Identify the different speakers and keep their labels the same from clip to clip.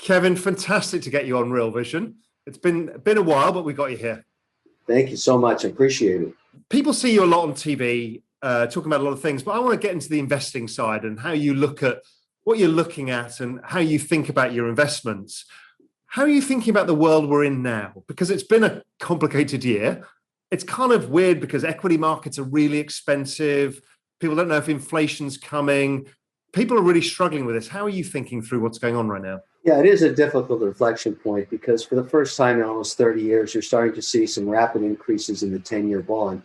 Speaker 1: Kevin, fantastic to get you on Real Vision. It's been a while, but we got you here.
Speaker 2: Thank you so much. I appreciate it.
Speaker 1: People see you a lot on TV, talking about a lot of things, but I want to get into the investing side and how you look at what you're looking at and how you think about your investments. How are you thinking about the world we're in now? Because it's been a complicated year. It's kind of weird because equity markets are really expensive. People don't know if inflation's coming. People are really struggling with this. How are you thinking through what's going on right now?
Speaker 2: Yeah, it is a difficult inflection point because for the first time in almost 30 years, you're starting to see some rapid increases in the 10-year bond.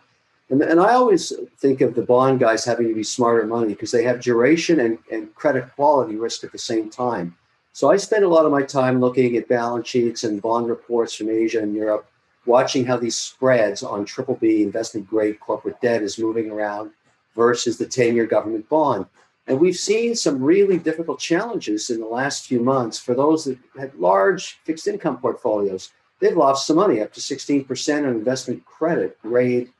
Speaker 2: And I always think of the bond guys having to be smarter money because they have duration and credit quality risk at the same time. So I spend a lot of my time looking at balance sheets and bond reports from Asia and Europe, watching how these spreads on BBB investment grade corporate debt is moving around versus the 10-year government bond. And we've seen some really difficult challenges in the last few months for those that had large fixed income portfolios. They've lost some money, up to 16% on investment credit grade,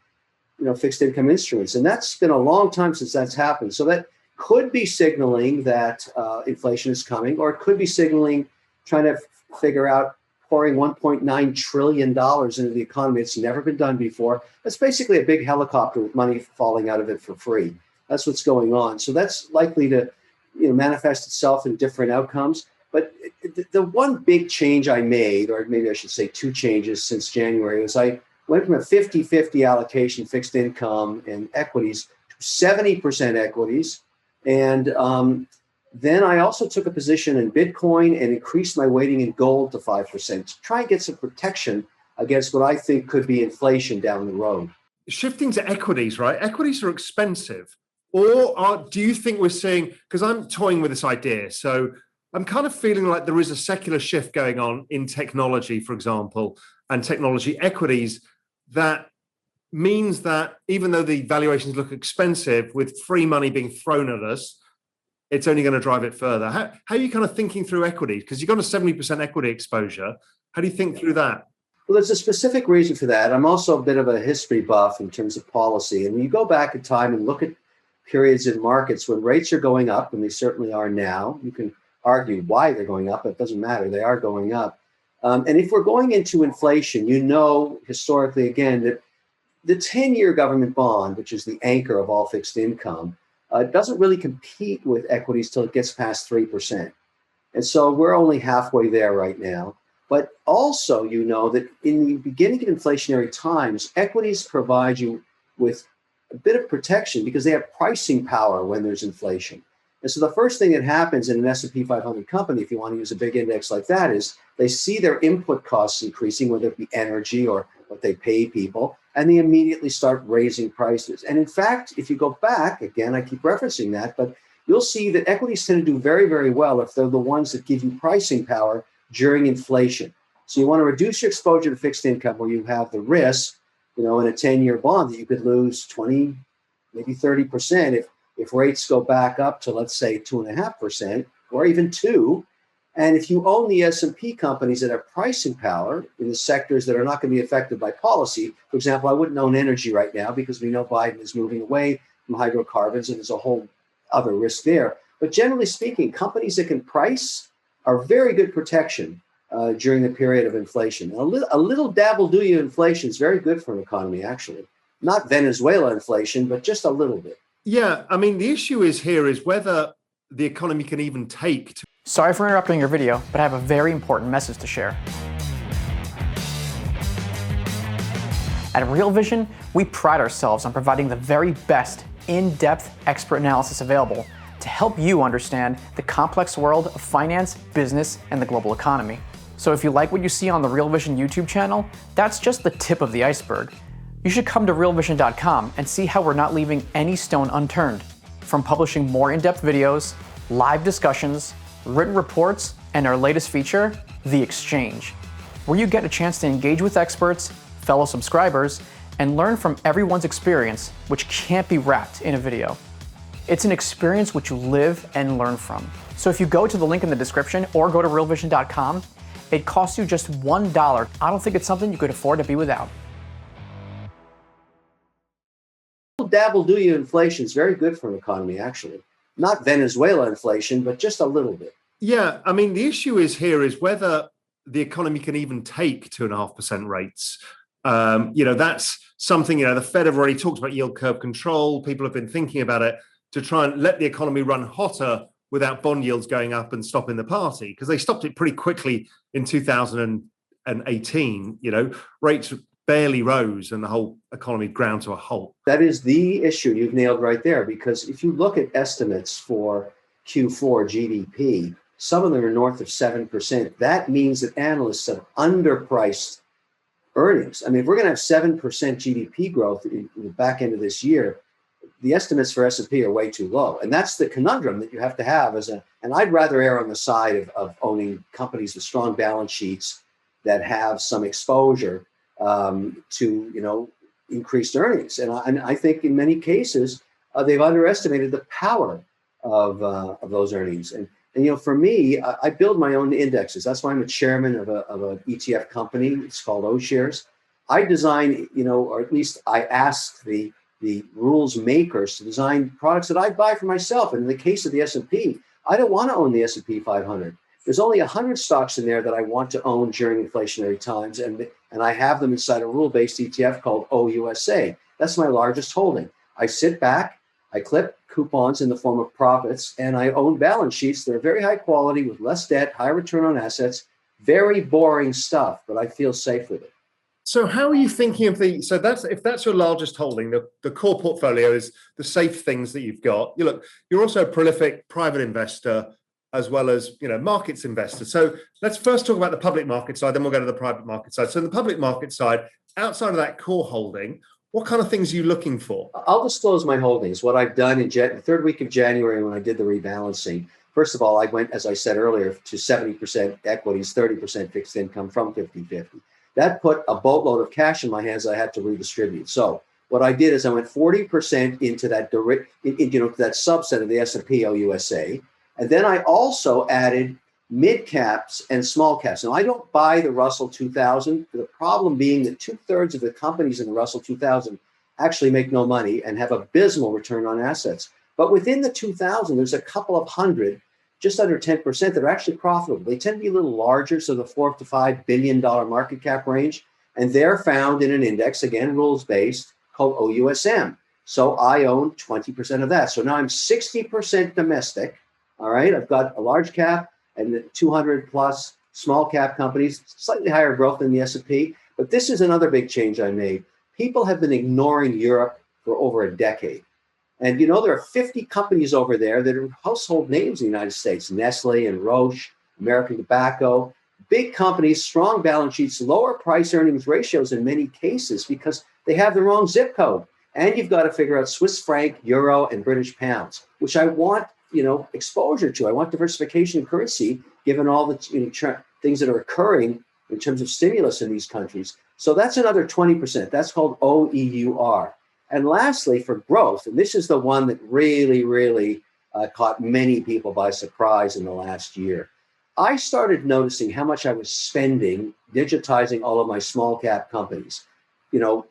Speaker 2: fixed income instruments. And that's been a long time since that's happened. So that could be signaling that inflation is coming, or it could be signaling trying to figure out pouring $1.9 trillion into the economy. It's never been done before. That's basically a big helicopter with money falling out of it for free. That's what's going on. So that's likely to manifest itself in different outcomes. But the one big change I made, or maybe I should say two changes since January, was I went from a 50-50 allocation fixed income and equities to 70% equities. And then I also took a position in Bitcoin and increased my weighting in gold to 5% to try and get some protection against what I think could be inflation down the road.
Speaker 1: Shifting to equities, right? Equities are expensive. Or do you think we're seeing, because I'm toying with this idea, so I'm kind of feeling like there is a secular shift going on in technology, for example, and technology equities that means that even though the valuations look expensive, with free money being thrown at us, it's only going to drive it further. How are you kind of thinking through equities? Because you've got a 70% equity exposure. How do you think through that?
Speaker 2: Well, there's a specific reason for that. I'm also a bit of a history buff in terms of policy. And when you go back in time and look at periods in markets when rates are going up, and they certainly are now, you can argue why they're going up. It doesn't matter. They are going up. And if we're going into inflation, historically, again, that the 10-year government bond, which is the anchor of all fixed income, doesn't really compete with equities till it gets past 3%. And so we're only halfway there right now. But also, that in the beginning of inflationary times, equities provide you with a bit of protection because they have pricing power when there's inflation. And so the first thing that happens in an S&P 500 company, if you want to use a big index like that, is they see their input costs increasing, whether it be energy or what they pay people, and they immediately start raising prices. And in fact, if you go back, again, I keep referencing that, but you'll see that equities tend to do very, very well if they're the ones that give you pricing power during inflation. So you want to reduce your exposure to fixed income where you have the risk, in a 10-year bond that you could lose 20, maybe 30% if rates go back up to, let's say, 2.5% or even 2%. And if you own the S&P companies that have pricing power in the sectors that are not going to be affected by policy, for example, I wouldn't own energy right now because we know Biden is moving away from hydrocarbons and there's a whole other risk there. But generally speaking, companies that can price are very good protection during the period of inflation. A little dabble-do-you inflation is very good for an economy, actually. Not Venezuela inflation, but just a little bit.
Speaker 1: Yeah, I mean, the issue is whether the economy can even take to...
Speaker 3: Sorry for interrupting your video, but I have a very important message to share. At Real Vision, we pride ourselves on providing the very best in-depth expert analysis available to help you understand the complex world of finance, business, and the global economy. So if you like what you see on the Real Vision YouTube channel, that's just the tip of the iceberg. You should come to realvision.com and see how we're not leaving any stone unturned. From publishing more in-depth videos, live discussions, written reports, and our latest feature, The Exchange, where you get a chance to engage with experts, fellow subscribers, and learn from everyone's experience, which can't be wrapped in a video. It's an experience which you live and learn from. So if you go to the link in the description or go to realvision.com, it costs you just $1. I don't think it's something you could afford to be without.
Speaker 2: Dabble-do-you inflation is very good for an economy, actually. Not Venezuela inflation, but just a little bit.
Speaker 1: Yeah, I mean, the issue is whether the economy can even take 2.5% rates. That's something, the Fed have already talked about yield curve control. People have been thinking about it to try and let the economy run hotter without bond yields going up and stopping the party, because they stopped it pretty quickly in 2018. Rates barely rose and the whole economy ground to a halt.
Speaker 2: That is the issue you've nailed right there, because if you look at estimates for Q4 GDP, some of them are north of 7%. That means that analysts have underpriced earnings. I mean, if we're going to have 7% GDP growth in the back end of this year, the estimates for S&P are way too low. And that's the conundrum that you have to have and I'd rather err on the side of owning companies with strong balance sheets that have some exposure to, increased earnings. And I think in many cases, they've underestimated the power of those earnings. And for me, I build my own indexes. That's why I'm a chairman of an ETF company. It's called O Shares. I design, or at least I ask the rules makers to design products that I buy for myself. And in the case of the S&P, I don't want to own the S&P 500. There's only 100 stocks in there that I want to own during inflationary times. And I have them inside a rule-based ETF called OUSA. That's my largest holding. I sit back, I clip coupons in the form of profits, and I own balance sheets that are very high quality with less debt, high return on assets, very boring stuff, but I feel safe with it.
Speaker 1: So how are you thinking of if that's your largest holding, the core portfolio is the safe things that you've got. You're also a prolific private investor as well as, markets investor. So let's first talk about the public market side, then we'll go to the private market side. So in the public market side, outside of that core holding, what kind of things are you looking for?
Speaker 2: I'll disclose my holdings. What I've done in the third week of January when I did the rebalancing. First of all, I went, as I said earlier, to 70% equities, 30% fixed income from 50-50. That put a boatload of cash in my hands I had to redistribute. So what I did is I went 40% into that that subset of the S&P OUSA. And then I also added mid caps and small caps. Now, I don't buy the Russell 2000, the problem being that 2/3 of the companies in the Russell 2000 actually make no money and have abysmal return on assets. But within the 2000, there's a couple of hundred, just under 10%, that are actually profitable. They tend to be a little larger, so the $4 to $5 billion market cap range. And they're found in an index, again, rules-based, called OUSM. So I own 20% of that. So now I'm 60% domestic. All right, I've got a large cap and 200 plus small cap companies, slightly higher growth than the S&P. But this is another big change I made. People have been ignoring Europe for over a decade. And there are 50 companies over there that are household names in the United States: Nestle and Roche, American Tobacco, big companies, strong balance sheets, lower price earnings ratios in many cases because they have the wrong zip code. And you've got to figure out Swiss franc, euro, and British pounds, which I want exposure to. I want diversification in currency, given all the things that are occurring in terms of stimulus in these countries. So that's another 20%. That's called OEUR. And lastly, for growth, and this is the one that really, really caught many people by surprise in the last year. I started noticing how much I was spending digitizing all of my small cap companies.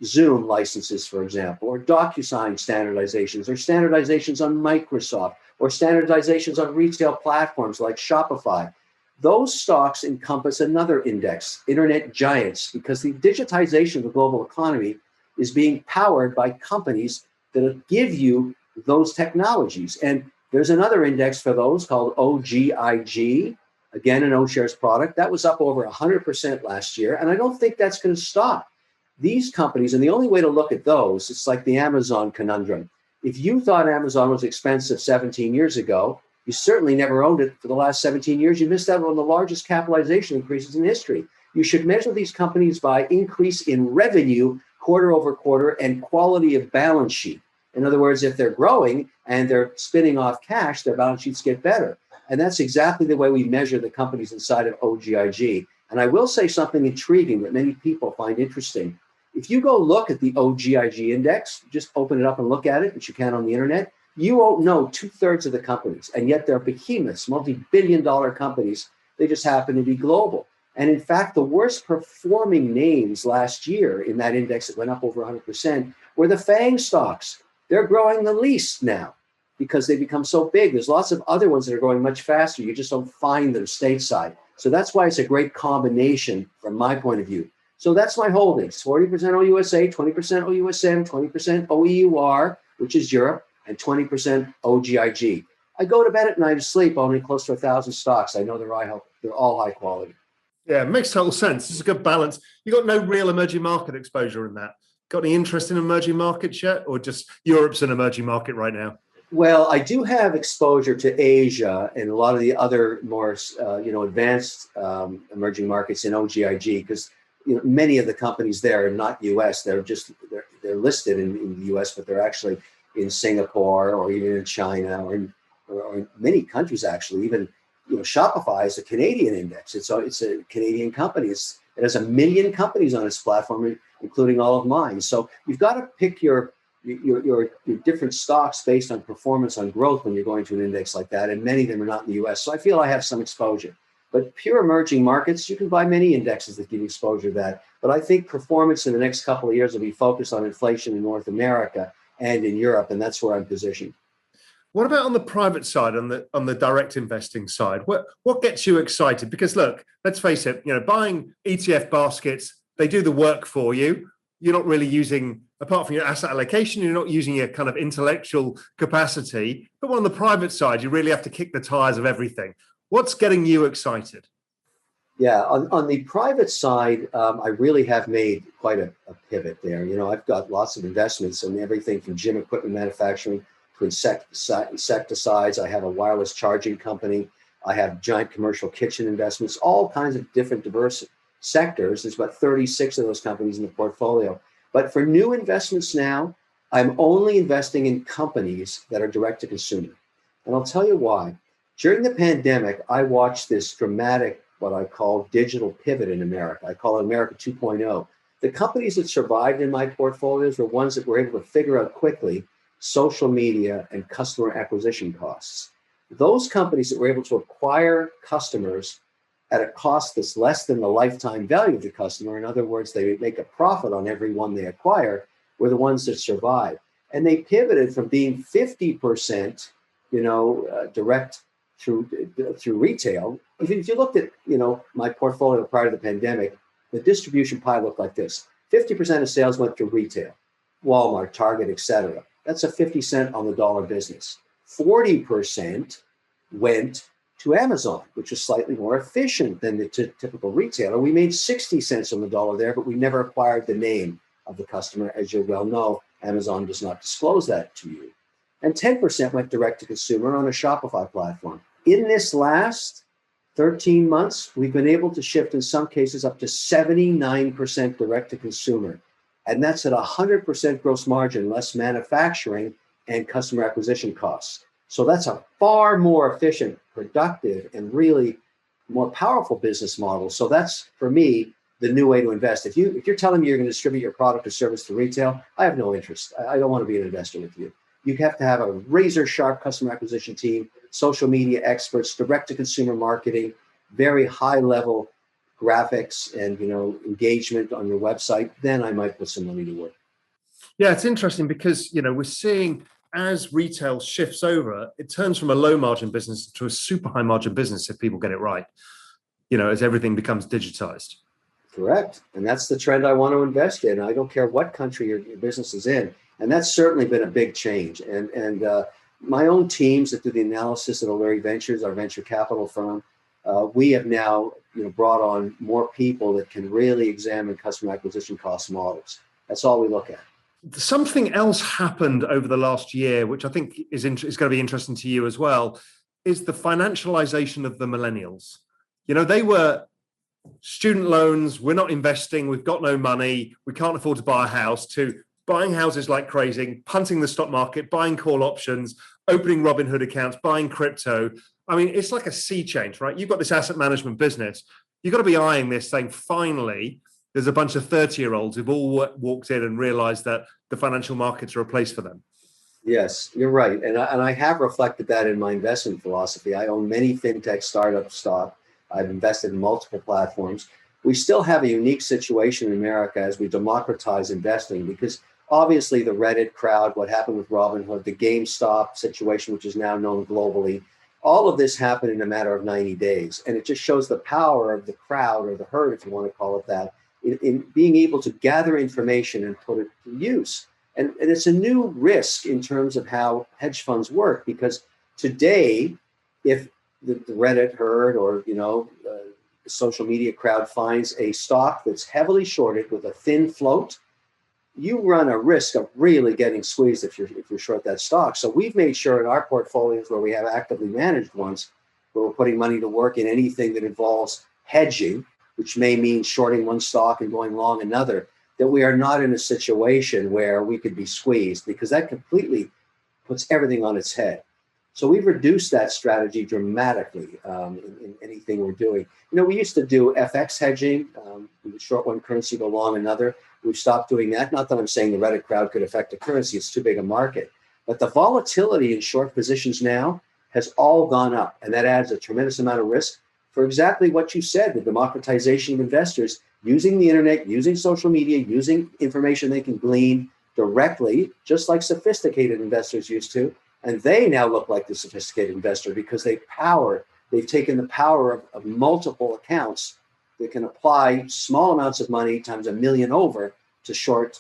Speaker 2: Zoom licenses, for example, or DocuSign standardizations, or standardizations on Microsoft, or standardizations on retail platforms like Shopify. Those stocks encompass another index, internet giants, because the digitization of the global economy is being powered by companies that give you those technologies. And there's another index for those called OGIG, again, an O Shares product. That was up over 100% last year. And I don't think that's going to stop. These companies, and the only way to look at those, it's like the Amazon conundrum. If you thought Amazon was expensive 17 years ago, you certainly never owned it for the last 17 years. You missed out on the largest capitalization increases in history. You should measure these companies by increase in revenue quarter over quarter and quality of balance sheet. In other words, if they're growing and they're spinning off cash, their balance sheets get better. And that's exactly the way we measure the companies inside of OGIG. And I will say something intriguing that many people find interesting. If you go look at the OGIG index, just open it up and look at it, which you can on the internet, you won't know 2/3 of the companies. And yet they're behemoths, multi-billion-dollar companies. They just happen to be global. And in fact, the worst performing names last year in that index that went up over 100% were the FANG stocks. They're growing the least now. because they become so big. There's lots of other ones that are growing much faster. You just don't find them stateside. So that's why it's a great combination from my point of view. So that's my holdings, 40% OUSA, 20% OUSM, 20% OEUR, which is Europe, and 20% OGIG. I go to bed at night asleep owning close to 1,000 stocks. I know they're all high quality.
Speaker 1: Yeah, it makes total sense. It's a good balance. You got no real emerging market exposure in that. Got any interest in emerging markets yet, or just Europe's an emerging market right now?
Speaker 2: Well, I do have exposure to Asia and a lot of the other more, advanced emerging markets in OGIG, because many of the companies there are not U.S. They're listed in the U.S., but they're actually in Singapore or even in China or in many countries actually. Even Shopify is a Canadian index. It's a Canadian company. It has 1 million companies on its platform, including all of mine. So you've got to pick your different stocks based on performance on growth when you're going to an index like that, and many of them are not in the U.S. So I feel I have some exposure. But pure emerging markets, you can buy many indexes that give you exposure to that. But I think performance in the next couple of years will be focused on inflation in North America and in Europe, and that's where I'm positioned.
Speaker 1: What about on the private side, on the direct investing side? What gets you excited? Because look, let's face it, buying ETF baskets, they do the work for you. You're not really using, apart from your asset allocation, you're not using your kind of intellectual capacity. But on the private side, you really have to kick the tires of everything. What's getting you excited?
Speaker 2: Yeah, on the private side, I really have made quite a pivot there. I've got lots of investments in everything from gym equipment manufacturing to insecticides. I have a wireless charging company. I have giant commercial kitchen investments, all kinds of different diverse sectors. There's about 36 of those companies in the portfolio. But for new investments now, I'm only investing in companies that are direct to consumer. And I'll tell you why. During the pandemic, I watched this dramatic, what I call digital pivot in America. I call it America 2.0. The companies that survived in my portfolios were ones that were able to figure out quickly social media and customer acquisition costs. Those companies that were able to acquire customers at a cost that's less than the lifetime value of the customer, in other words, they make a profit on every one they acquire, were the ones that survived. And they pivoted from being 50%, direct through retail. If you looked at, my portfolio prior to the pandemic, the distribution pie looked like this. 50% of sales went through retail, Walmart, Target, et cetera. That's a 50 cent on the dollar business. 40% went to Amazon, which is slightly more efficient than the typical retailer. We made 60 cents on the dollar there, but we never acquired the name of the customer. As you well know, Amazon does not disclose that to you. And 10% went direct to consumer on a Shopify platform. In this last 13 months, we've been able to shift in some cases up to 79% direct to consumer. And that's at 100% gross margin, less manufacturing and customer acquisition costs. So that's a far more efficient, productive, and really more powerful business model. So that's, for me, the new way to invest. If you're telling me you're going to distribute your product or service to retail, I have no interest. I don't want to be an investor with you. You have to have a razor-sharp customer acquisition team, social media experts, direct-to-consumer marketing, very high-level graphics and engagement on your website. Then I might put some money to work.
Speaker 1: Yeah, it's interesting because we're seeing as retail shifts over, it turns from a low-margin business to a super high-margin business if people get it right. As everything becomes digitized.
Speaker 2: Correct, and that's the trend I want to invest in. I don't care what country your business is in. And that's certainly been a big change. And my own teams that do the analysis at O'Leary Ventures, our venture capital firm, we have now brought on more people that can really examine customer acquisition cost models. That's all we look at.
Speaker 1: Something else happened over the last year, which I think is going to be interesting to you as well, is the financialization of the millennials. They were student loans, we're not investing, we've got no money, we can't afford to buy a house, to buying houses like crazy, punting the stock market, buying call options, opening Robinhood accounts, buying crypto. I mean, it's like a sea change, right? You've got this asset management business. You've got to be eyeing this saying, finally, there's a bunch of 30-year-olds who've all walked in and realized that the financial markets are a place for them.
Speaker 2: Yes, you're right. And I have reflected that in my investment philosophy. I own many fintech startup stock. I've invested in multiple platforms. We still have a unique situation in America as we democratize investing because obviously the Reddit crowd, what happened with Robinhood, the GameStop situation, which is now known globally. All of this happened in a matter of 90 days. And it just shows the power of the crowd, or the herd, if you want to call it that, in being able to gather information and put it to use. And it's a new risk in terms of how hedge funds work, because today, if the Reddit herd or, the social media crowd finds a stock that's heavily shorted with a thin float, you run a risk of really getting squeezed if you're short that stock. So we've made sure in our portfolios where we have actively managed ones, where we're putting money to work in anything that involves hedging, which may mean shorting one stock and going long another, that we are not in a situation where we could be squeezed, because that completely puts everything on its head. So we've reduced that strategy dramatically in anything we're doing. We used to do FX hedging. We would short one currency, go long another. We've stopped doing that. Not that I'm saying the Reddit crowd could affect a currency. It's too big a market. But the volatility in short positions now has all gone up. And that adds a tremendous amount of risk for exactly what you said, the democratization of investors, using the internet, using social media, using information they can glean directly, just like sophisticated investors used to. And they now look like the sophisticated investor because they've taken the power of multiple accounts that can apply small amounts of money times a million over to short,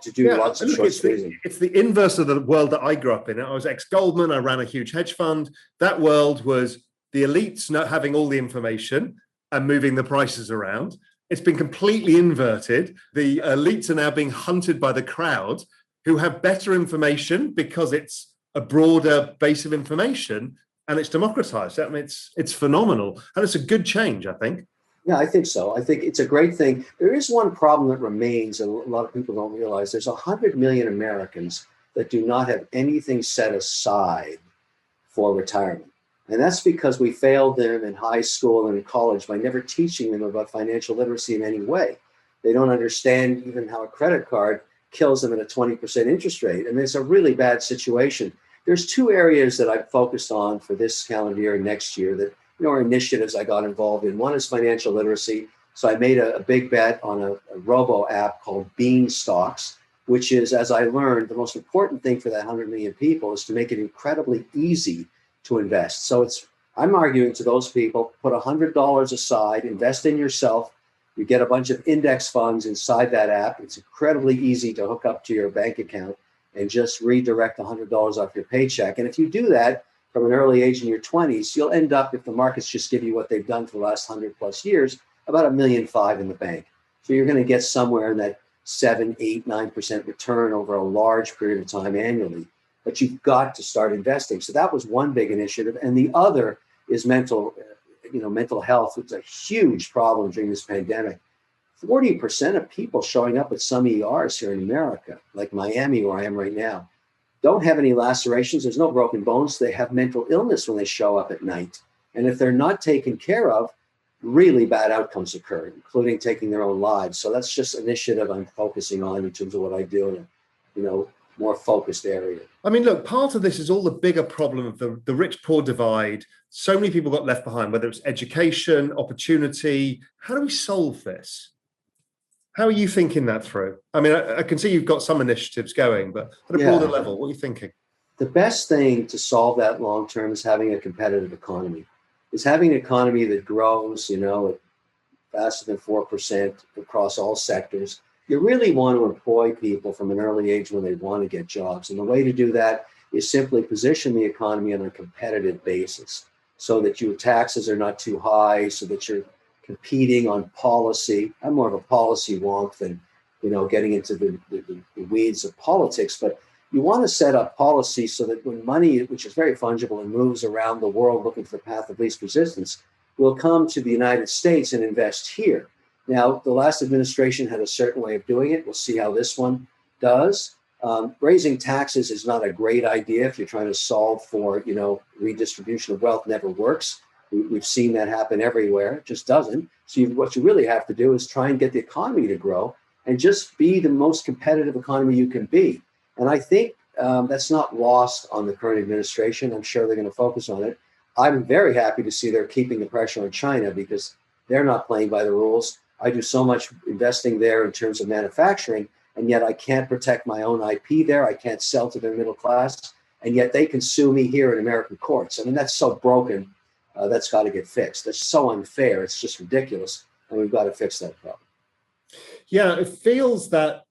Speaker 2: to do lots of short squeezing.
Speaker 1: It's the inverse of the world that I grew up in. I was ex-Goldman. I ran a huge hedge fund. That world was the elites not having all the information and moving the prices around. It's been completely inverted. The elites are now being hunted by the crowd who have better information because it's a broader base of information and it's democratized. I mean, it's phenomenal. And it's a good change, I think.
Speaker 2: Yeah, I think so. I think it's a great thing. There is one problem that remains, and a lot of people don't realize. There's 100 million Americans that do not have anything set aside for retirement. And that's because we failed them in high school and in college by never teaching them about financial literacy in any way. They don't understand even how a credit card kills them at a 20% interest rate. And it's a really bad situation. There's two areas that I've focused on for this calendar year and next year that are initiatives I got involved in. One is financial literacy. So I made a big bet on a robo app called Bean Stocks, which is, as I learned, the most important thing for that 100 million people is to make it incredibly easy to invest. So I'm arguing to those people, put $100 aside, invest in yourself. You get a bunch of index funds inside that app. It's incredibly easy to hook up to your bank account and just redirect $100 off your paycheck. And if you do that from an early age in your 20s, you'll end up, if the markets just give you what they've done for the last 100 plus years, about $1.5 million in the bank. So you're going to get somewhere in that 7, 8, 9% return over a large period of time annually. But you've got to start investing. So that was one big initiative. And the other is mental health, which is a huge problem during this pandemic. 40% of people showing up at some ERs here in America, like Miami, where I am right now, don't have any lacerations. There's no broken bones. They have mental illness when they show up at night. And if they're not taken care of, really bad outcomes occur, including taking their own lives. So that's just an initiative I'm focusing on in terms of what I do in a more focused area.
Speaker 1: I mean, look, part of this is all the bigger problem of the rich-poor divide. So many people got left behind, whether it's education, opportunity. How do we solve this? How are you thinking that through? I mean, I can see you've got some initiatives going, but at a broader level, what are you thinking?
Speaker 2: The best thing to solve that long term is having a competitive economy. Is having an economy that grows, at faster than 4% across all sectors. You really want to employ people from an early age when they want to get jobs. And the way to do that is simply position the economy on a competitive basis so that your taxes are not too high, so that you're competing on policy. I'm more of a policy wonk than, getting into the weeds of politics. But you want to set up policy so that when money, which is very fungible and moves around the world looking for the path of least resistance, will come to the United States and invest here. Now, the last administration had a certain way of doing it. We'll see how this one does. Raising taxes is not a great idea if you're trying to solve for, redistribution of wealth. Never works. We've seen that happen everywhere. It just doesn't. So what you really have to do is try and get the economy to grow and just be the most competitive economy you can be. And I think that's not lost on the current administration. I'm sure they're going to focus on it. I'm very happy to see they're keeping the pressure on China because they're not playing by the rules. I do so much investing there in terms of manufacturing, and yet I can't protect my own IP there. I can't sell to their middle class, and yet they can sue me here in American courts. I mean, that's so broken. That's got to get fixed. That's so unfair. It's just ridiculous, and we've got to fix that problem.
Speaker 1: Yeah, it feels that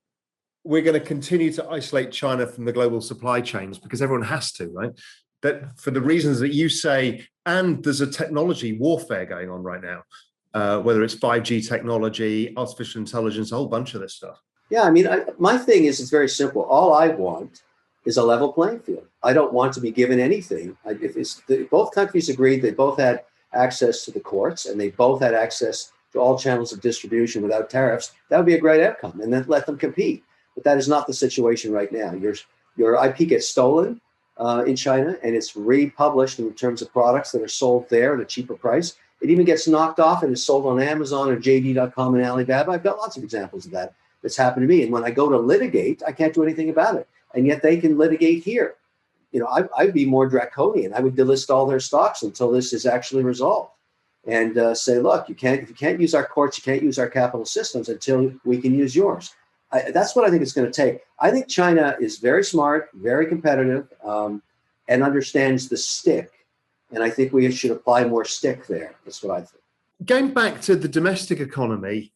Speaker 1: we're going to continue to isolate China from the global supply chains because everyone has to, right? That for the reasons that you say, and there's a technology warfare going on right now, whether it's 5G technology, artificial intelligence, a whole bunch of this stuff.
Speaker 2: Yeah, I mean, my thing is, it's very simple. All I want is a level playing field. I don't want to be given anything. Both countries agreed they both had access to the courts and they both had access to all channels of distribution without tariffs, that would be a great outcome, and then let them compete. But that is not the situation right now. Your IP gets stolen in China, and it's republished in terms of products that are sold there at a cheaper price. It even gets knocked off and is sold on Amazon or JD.com and Alibaba. I've got lots of examples of that. That's happened to me. And when I go to litigate, I can't do anything about it. And yet they can litigate here. You know, I'd be more draconian. I would delist all their stocks until this is actually resolved. And say, look, if you can't use our courts, you can't use our capital systems until we can use yours. That's what I think it's going to take. I think China is very smart, very competitive, and understands the stick. And I think we should apply more stick there. That's what I think.
Speaker 1: Going back to the domestic economy,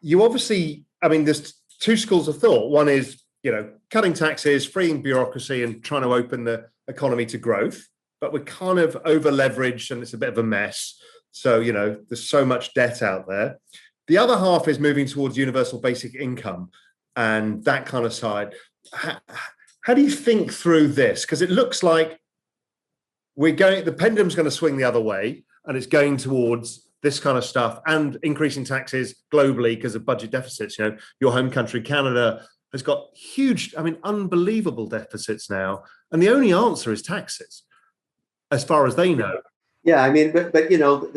Speaker 1: you obviously, I mean, there's two schools of thought. One is, you know, cutting taxes, freeing bureaucracy, and trying to open the economy to growth. But we're kind of over leveraged and it's a bit of a mess. So, you know, there's so much debt out there. The other half is moving towards universal basic income and that kind of side. How do you think through this? Because it looks like the pendulum's going to swing the other way and it's going towards this kind of stuff and increasing taxes globally because of budget deficits. You know, your home country, Canada, has got huge, I mean, unbelievable deficits now. And the only answer is taxes, as far as they know.
Speaker 2: Yeah, I mean, but you know,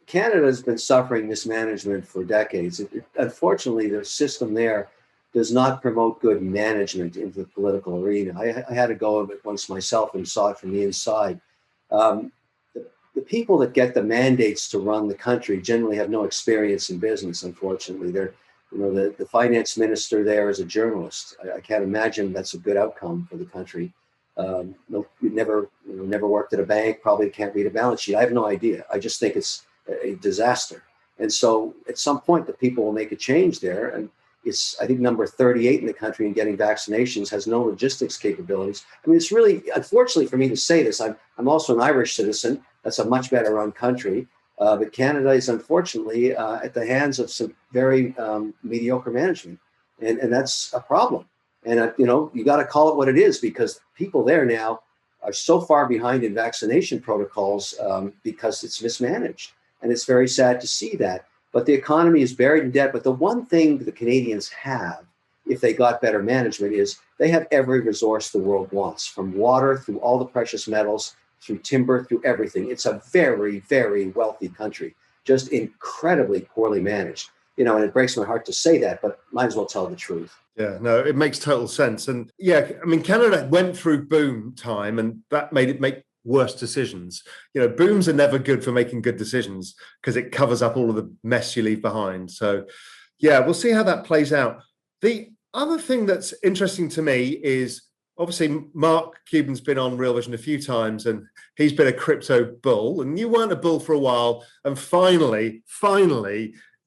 Speaker 2: Canada has been suffering mismanagement for decades. Unfortunately, the system there does not promote good management into the political arena. I had to go of it once myself and saw it from the inside. The people that get the mandates to run the country generally have no experience in business. Unfortunately, the finance minister there is a journalist. I can't imagine that's a good outcome for the country. Never worked at a bank, probably can't read a balance sheet. I have no idea. I just think it's a disaster. And so at some point, the people will make a change there. And it's, I think, number 38 in the country in getting vaccinations, has no logistics capabilities. I mean, it's really, unfortunately for me to say this, I'm also an Irish citizen. That's a much better run country. But Canada is unfortunately at the hands of some very mediocre management. And that's a problem. And, you got to call it what it is, because people there now are so far behind in vaccination protocols because it's mismanaged. And it's very sad to see that. But the economy is buried in debt. But the one thing the Canadians have, if they got better management, is they have every resource the world wants, from water through all the precious metals, through timber, through everything. It's a very, very wealthy country, just incredibly poorly managed. And it breaks my heart to say that, but might as well tell the truth.
Speaker 1: Yeah, no, it makes total sense. And yeah, I mean, Canada went through boom time and that made it make worse decisions. Booms are never good for making good decisions because it covers up all of the mess you leave behind. So yeah, we'll see how that plays out. The other thing that's interesting to me is obviously Mark Cuban's been on Real Vision a few times and he's been a crypto bull, and you weren't a bull for a while. And finally,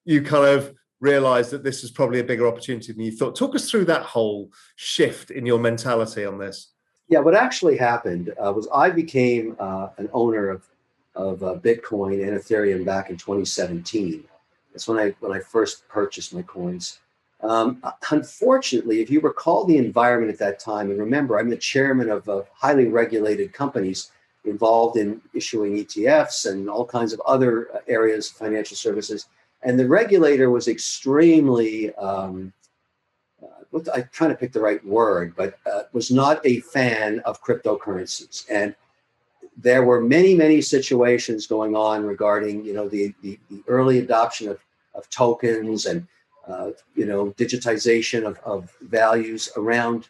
Speaker 1: you kind of realized that this is probably a bigger opportunity than you thought. Talk us through that whole shift in your mentality on this.
Speaker 2: Yeah, what actually happened was I became an owner of Bitcoin and Ethereum back in 2017. That's when I first purchased my coins. Unfortunately, if you recall the environment at that time, and remember, I'm the chairman of highly regulated companies involved in issuing ETFs and all kinds of other areas of financial services. And the regulator was extremely, I'm trying to pick the right word, but was not a fan of cryptocurrencies. And there were many, many situations going on regarding, the early adoption of tokens and, digitization of values around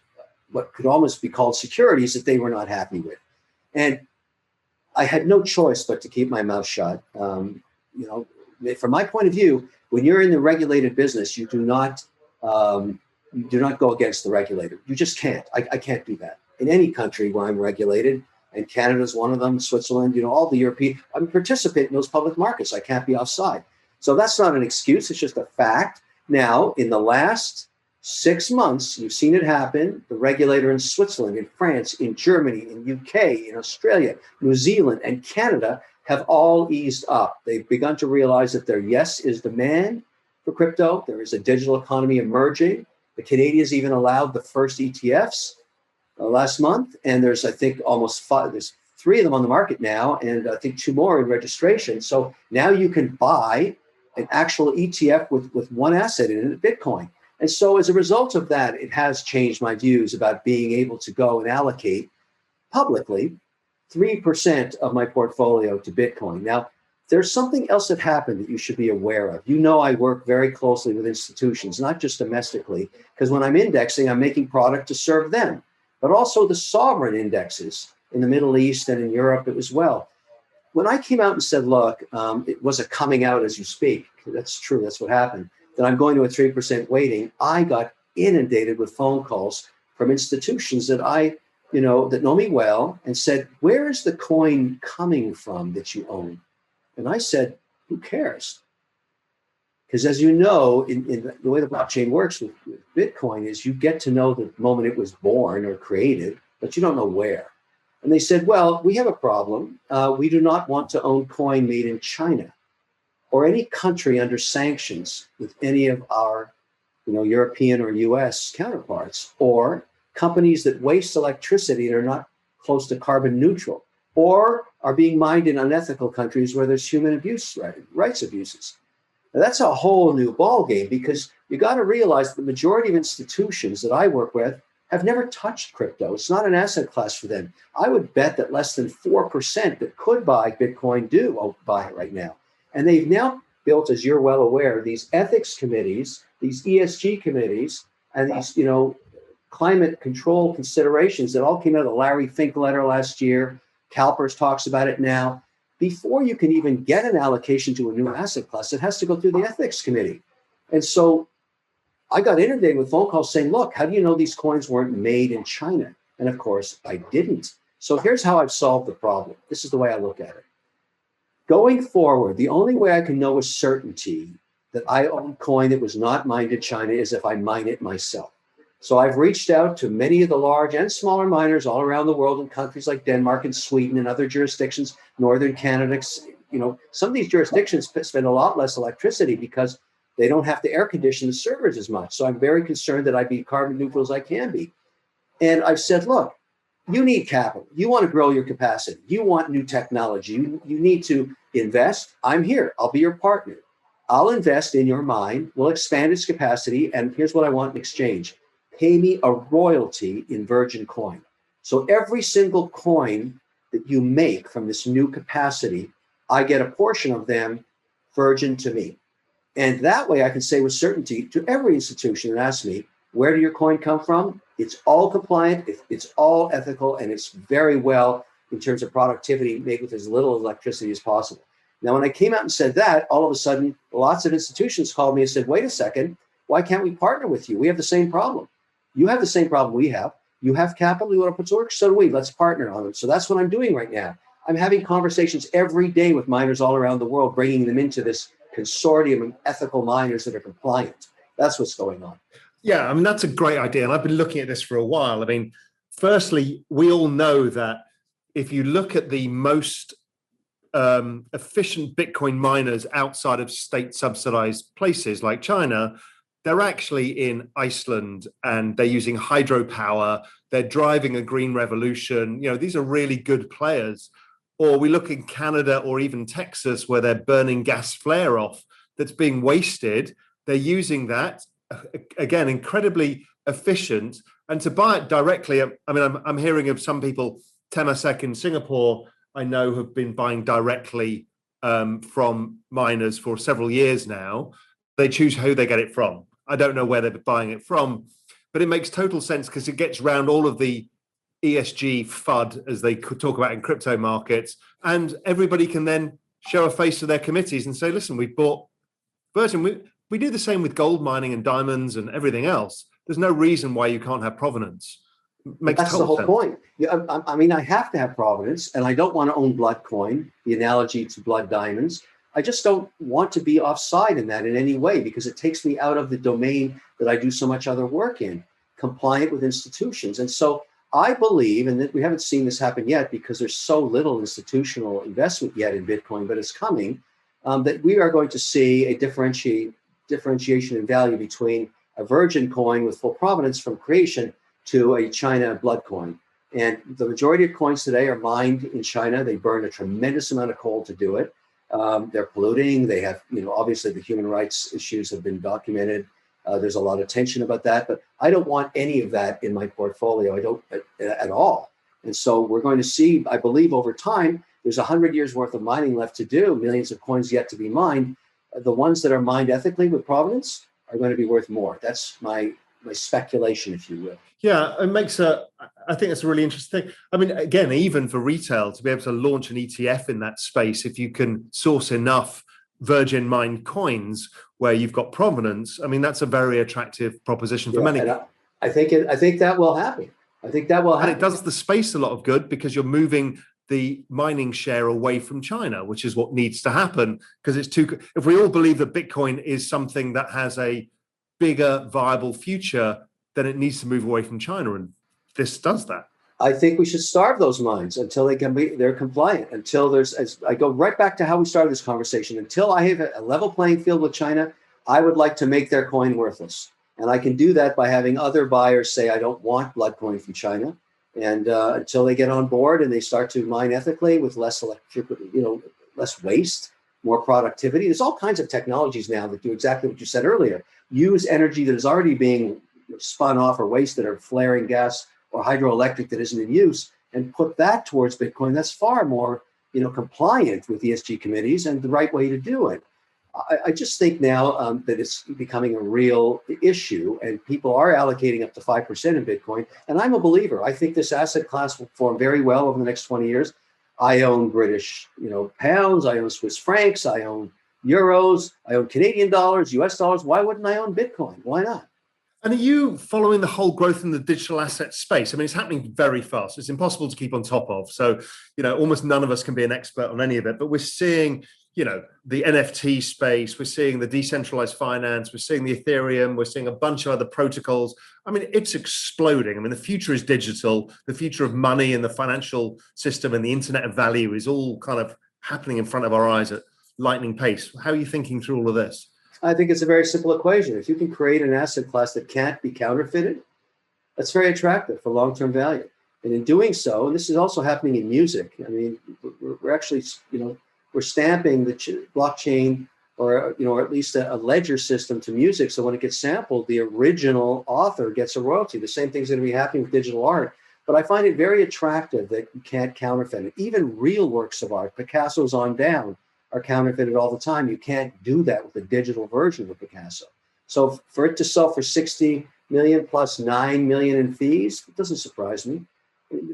Speaker 2: what could almost be called securities that they were not happy with. And I had no choice but to keep my mouth shut. From my point of view, when you're in the regulated business, you do not you do not go against the regulator. You just can't. I can't do that in any country where I'm regulated. And Canada's one of them, Switzerland, all the European, I'm a participant in those public markets. I can't be offside. So that's not an excuse. It's just a fact. Now, in the last 6 months, you've seen it happen. The regulator in Switzerland, in France, in Germany, in UK, in Australia, New Zealand, and Canada have all eased up. They've begun to realize that there, yes, is demand for crypto. There is a digital economy emerging. The Canadians even allowed the first ETFs last month, and there's, I think, almost five. There's 3 of them on the market now, and I think 2 more in registration. So now you can buy an actual ETF with one asset in it, Bitcoin. And so as a result of that, it has changed my views about being able to go and allocate publicly 3% of my portfolio to Bitcoin. Now, there's something else that happened that you should be aware of. I work very closely with institutions, not just domestically, because when I'm indexing, I'm making product to serve them, but also the sovereign indexes in the Middle East and in Europe as well. When I came out and said, look, it was a coming out as you speak. That's true. That's what happened. That I'm going to a 3% weighting. I got inundated with phone calls from institutions that that know me well and said, where is the coin coming from that you own? And I said, who cares? Because as you know, in the way the blockchain works with Bitcoin is you get to know the moment it was born or created, but you don't know where. And they said, well, we have a problem. We do not want to own coin made in China or any country under sanctions with any of our European or US counterparts, or companies that waste electricity and are not close to carbon neutral, or are being mined in unethical countries where there's human abuse, rights abuses. Now, that's a whole new ballgame, because you got to realize that the majority of institutions that I work with have never touched crypto. It's not an asset class for them. I would bet that less than 4% that could buy Bitcoin do buy it right now. And they've now built, as you're well aware, these ethics committees, these ESG committees, and these, climate control considerations that all came out of the Larry Fink letter last year. CalPERS talks about it now. Before you can even get an allocation to a new asset class, it has to go through the ethics committee. And so I got inundated with phone calls saying, look, how do you know these coins weren't made in China? And of course, I didn't. So here's how I've solved the problem. This is the way I look at it. Going forward, the only way I can know with certainty that I own coin that was not mined in China is if I mine it myself. So I've reached out to many of the large and smaller miners all around the world in countries like Denmark and Sweden and other jurisdictions, Northern Canada. Some of these jurisdictions spend a lot less electricity because they don't have to air condition the servers as much. So I'm very concerned that I be carbon neutral as I can be. And I've said, look, you need capital. You want to grow your capacity. You want new technology. You need to invest. I'm here. I'll be your partner. I'll invest in your mine. We'll expand its capacity. And here's what I want in exchange. Pay me a royalty in virgin coin. So every single coin that you make from this new capacity, I get a portion of them virgin to me. And that way I can say with certainty to every institution that asks me, where do your coin come from? It's all compliant, it's all ethical, and it's very well in terms of productivity made with as little electricity as possible. Now, when I came out and said that, all of a sudden, lots of institutions called me and said, wait a second, why can't we partner with you? We have the same problem. You have the same problem we have. You have capital you want to put to work, so do we. Let's partner on it. So that's what I'm doing right now. I'm having conversations every day with miners all around the world, bringing them into this consortium of ethical miners that are compliant. That's what's going on.
Speaker 1: Yeah, I mean, that's a great idea. And I've been looking at this for a while. I mean, firstly, we all know that if you look at the most efficient Bitcoin miners outside of state subsidized places like China, they're actually in Iceland and they're using hydropower. They're driving a green revolution. These are really good players. Or we look in Canada or even Texas where they're burning gas flare off that's being wasted. They're using that, again, incredibly efficient. And to buy it directly, I mean, I'm hearing of some people, Temasek in Singapore, I know have been buying directly from miners for several years now. They choose who they get it from. I don't know where they're buying it from, but it makes total sense because it gets around all of the ESG FUD, as they could talk about in crypto markets, and everybody can then show a face to their committees and say, listen, we've bought virgin. We do the same with gold mining and diamonds and everything else. there's no reason why you can't have provenance. Makes
Speaker 2: That's the whole
Speaker 1: sense.
Speaker 2: point. Yeah, I mean, I have to have provenance, and I don't want to own blood coin, the analogy to blood diamonds. I just don't want to be offside in that in any way, because it takes me out of the domain that I do so much other work in, compliant with institutions. And so I believe, and that we haven't seen this happen yet because there's so little institutional investment yet in Bitcoin, but it's coming, that we are going to see a differentiation in value between a virgin coin with full provenance from creation to a China blood coin. And the majority of coins today are mined in China. They burn a tremendous amount of coal to do it. They're polluting. They have, obviously the human rights issues have been documented. There's a lot of tension about that, but I don't want any of that in my portfolio. I don't at all. And so we're going to see, I believe over time, there's 100 years worth of mining left to do, millions of coins yet to be mined. The ones that are mined ethically with provenance are going to be worth more. That's my speculation, if you will.
Speaker 1: Yeah, I think that's a really interesting thing. I mean, again, even for retail, to be able to launch an ETF in that space, if you can source enough virgin mined coins where you've got provenance, I mean, that's a very attractive proposition for many.
Speaker 2: I think that will happen. And it
Speaker 1: does the space a lot of good because you're moving the mining share away from China, which is what needs to happen, because if we all believe that Bitcoin is something that has a bigger viable future, then it needs to move away from China, and this does that.
Speaker 2: I think we should starve those mines until they're compliant, until as I go right back to how we started this conversation, until I have a level playing field with China, I would like to make their coin worthless. And I can do that by having other buyers say, I don't want blood coin from China. And until they get on board and they start to mine ethically with less less waste, more productivity. There's all kinds of technologies now that do exactly what you said earlier. Use energy that is already being spun off or wasted or flaring gas or hydroelectric that isn't in use and put that towards Bitcoin. That's far more, compliant with ESG committees and the right way to do it. I just think now that it's becoming a real issue and people are allocating up to 5% in Bitcoin. And I'm a believer. I think this asset class will perform very well over the next 20 years. I own British, pounds. I own Swiss francs. I own euros. I own Canadian dollars, US dollars. Why wouldn't I own Bitcoin? Why not?
Speaker 1: And are you following the whole growth in the digital asset space? I mean, it's happening very fast. It's impossible to keep on top of. So, almost none of us can be an expert on any of it, but we're seeing, the NFT space, we're seeing the decentralized finance, we're seeing the Ethereum, we're seeing a bunch of other protocols. I mean, it's exploding. I mean, the future is digital. The future of money and the financial system and the internet of value is all kind of happening in front of our eyes at lightning pace. How are you thinking through all of this?
Speaker 2: I think it's a very simple equation. If you can create an asset class that can't be counterfeited, that's very attractive for long-term value. And in doing so, and this is also happening in music. I mean, we're actually, we're stamping the blockchain or at least a ledger system to music. So when it gets sampled, the original author gets a royalty. The same thing's going to be happening with digital art. But I find it very attractive that you can't counterfeit it. Even real works of art, Picasso's on down, are counterfeited all the time. You can't do that with a digital version of Picasso. So for it to sell for 60 million plus 9 million in fees, it doesn't surprise me.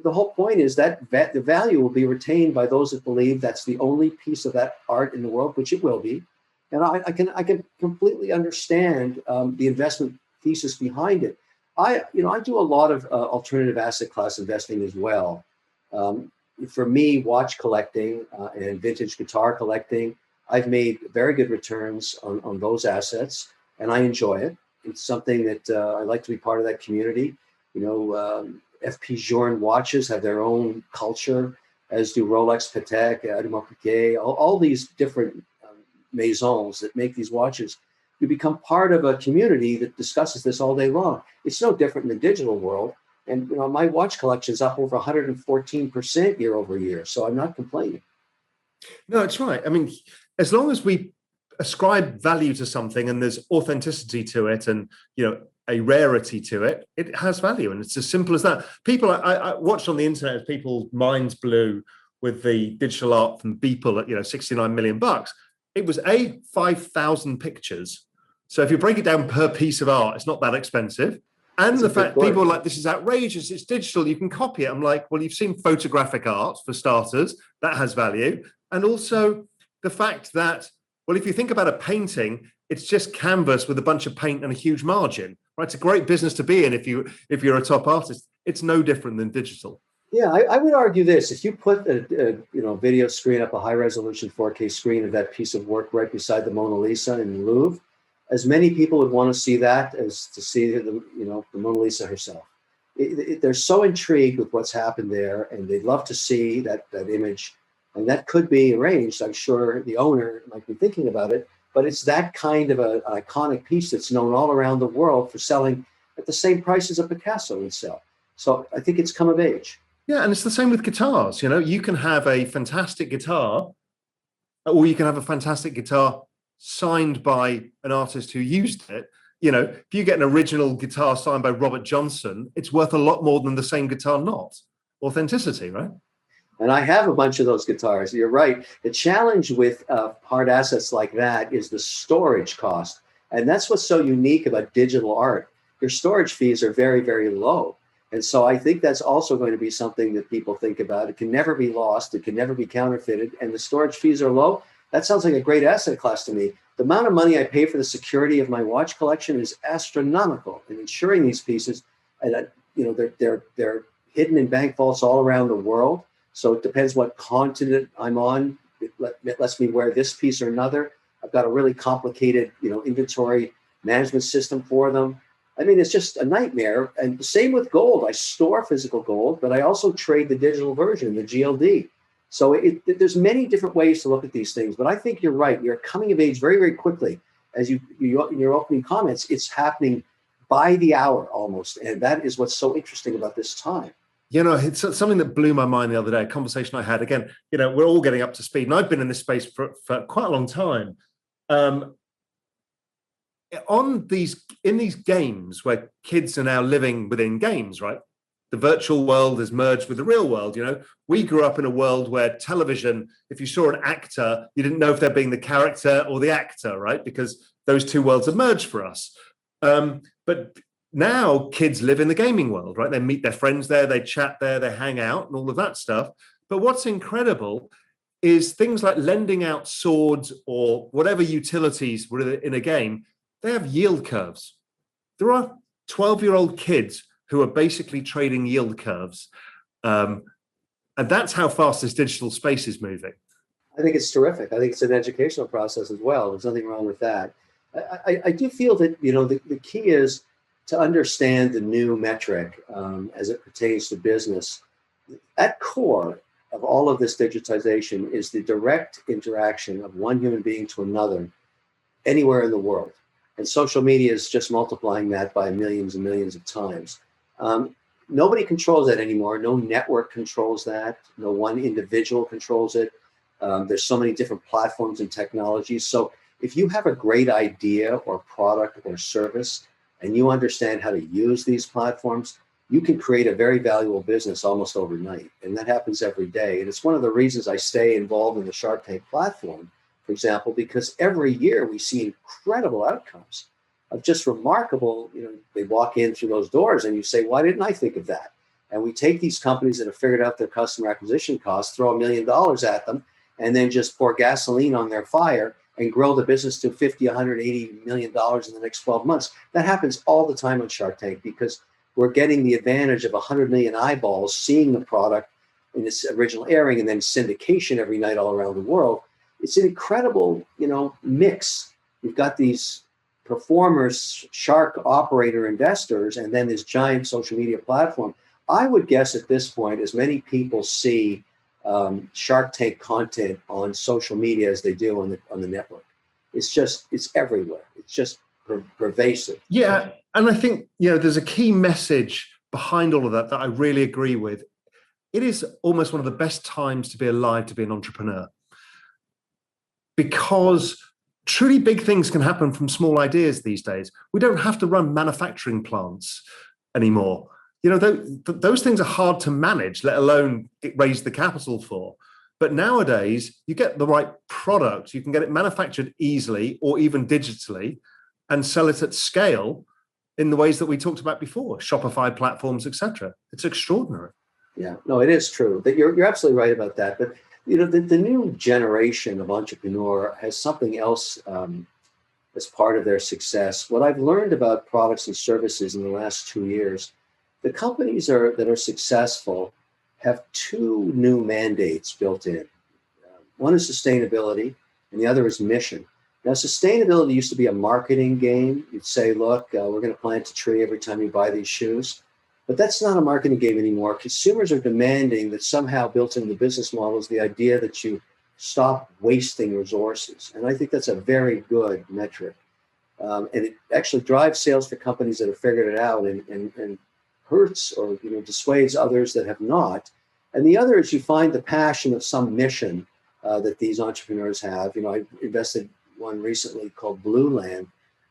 Speaker 2: The whole point is that the value will be retained by those that believe that's the only piece of that art in the world, which it will be. And I can completely understand the investment thesis behind it. I do a lot of alternative asset class investing as well. For me, watch collecting and vintage guitar collecting, I've made very good returns on those assets, and I enjoy it. It's something that I like to be part of that community. FP Journe watches have their own culture, as do Rolex, Patek, Audemars Piguet, all these different maisons that make these watches. You become part of a community that discusses this all day long. It's no different in the digital world. And my watch collection is up over 114% year over year. So I'm not complaining.
Speaker 1: No, it's right. I mean, as long as we ascribe value to something and there's authenticity to it and, a rarity to it, it has value. And it's as simple as that. People, I watched on the internet as people's minds blew with the digital art from Beeple at, $69 million. It was 5,000 pictures. So if you break it down per piece of art, it's not that expensive. And the fact people are like, this is outrageous, it's digital, you can copy it. I'm like, well, you've seen photographic art for starters, that has value. And also the fact that, well, if you think about a painting, it's just canvas with a bunch of paint and a huge margin. right? It's a great business to be in if you're a top artist. It's no different than digital.
Speaker 2: Yeah, I would argue this. If you put a video screen up, a high resolution 4K screen of that piece of work right beside the Mona Lisa in the Louvre, as many people would want to see that as to see the Mona Lisa herself. They're so intrigued with what's happened there, and they'd love to see that image. And that could be arranged. I'm sure the owner might be thinking about it, but it's that kind of an iconic piece that's known all around the world for selling at the same price as a Picasso would sell. So I think it's come of age.
Speaker 1: Yeah, and it's the same with guitars. You can have a fantastic guitar, or you can have a fantastic guitar signed by an artist who used it. If you get an original guitar signed by Robert Johnson, it's worth a lot more than the same guitar not. Authenticity, right?
Speaker 2: And I have a bunch of those guitars. You're right. The challenge with hard assets like that is the storage cost. And that's what's so unique about digital art. Your storage fees are very, very low. And so I think that's also going to be something that people think about. It can never be lost. It can never be counterfeited. And the storage fees are low. That sounds like a great asset class to me. The amount of money I pay for the security of my watch collection is astronomical. And insuring these pieces, and they're hidden in bank vaults all around the world. So it depends what continent I'm on. It lets me wear this piece or another. I've got a really complicated, inventory management system for them. I mean, it's just a nightmare. And the same with gold. I store physical gold, but I also trade the digital version, the GLD. So there's many different ways to look at these things. But I think you're right. You're coming of age very, very quickly. As in your opening comments, it's happening by the hour almost. And that is what's so interesting about this time.
Speaker 1: It's something that blew my mind the other day, a conversation I had. Again, we're all getting up to speed, and I've been in this space for quite a long time. In these games where kids are now living within games, right? The virtual world is merged with the real world. We grew up in a world where television, if you saw an actor, you didn't know if they're being the character or the actor, right? Because those two worlds have merged for us. But now kids live in the gaming world, right? They meet their friends there, they chat there, they hang out and all of that stuff. But what's incredible is things like lending out swords or whatever utilities were in a game, they have yield curves. There are 12-year-old kids who are basically trading yield curves. And that's how fast this digital space is moving.
Speaker 2: I think it's terrific. I think it's an educational process as well. There's nothing wrong with that. I do feel that, the key is to understand the new metric as it pertains to business. At core of all of this digitization is the direct interaction of one human being to another anywhere in the world. And social media is just multiplying that by millions and millions of times. Nobody controls that anymore. No network controls that. No one individual controls it. There's so many different platforms and technologies. So if you have a great idea or product or service, and you understand how to use these platforms, you can create a very valuable business almost overnight. And that happens every day. And it's one of the reasons I stay involved in the Shark Tank platform, for example, because every year we see incredible outcomes of just remarkable, they walk in through those doors and you say, why didn't I think of that? And we take these companies that have figured out their customer acquisition costs, throw $1 million at them, and then just pour gasoline on their fire and grow the business to $50, $180 million in the next 12 months. That happens all the time on Shark Tank because we're getting the advantage of 100 million eyeballs seeing the product in its original airing and then syndication every night all around the world. It's an incredible, mix. You've got these performers, shark operator investors, and then this giant social media platform. I would guess at this point, as many people see Shark Tank content on social media as they do on the network. It's everywhere. It's just pervasive.
Speaker 1: Yeah, and I think there's a key message behind all of that I really agree with. It is almost one of the best times to be alive to be an entrepreneur, because truly big things can happen from small ideas these days. We don't have to run manufacturing plants anymore. Those things are hard to manage, let alone raise the capital for. But nowadays, you get the right product, you can get it manufactured easily or even digitally and sell it at scale in the ways that we talked about before, Shopify platforms, etc. It's extraordinary.
Speaker 2: Yeah, no, it is true. You're absolutely right about that. But the new generation of entrepreneur has something else as part of their success. What I've learned about products and services in the last 2 years, the companies that are successful have two new mandates built in. One is sustainability, and the other is mission. Now, sustainability used to be a marketing game. You'd say, look, we're going to plant a tree every time you buy these shoes. But that's not a marketing game anymore. Consumers are demanding that somehow built into the business model is the idea that you stop wasting resources. And I think that's a very good metric. And it actually drives sales for companies that have figured it out and hurts or dissuades others that have not. And the other is you find the passion of some mission that these entrepreneurs have. I invested one recently called Blue Land,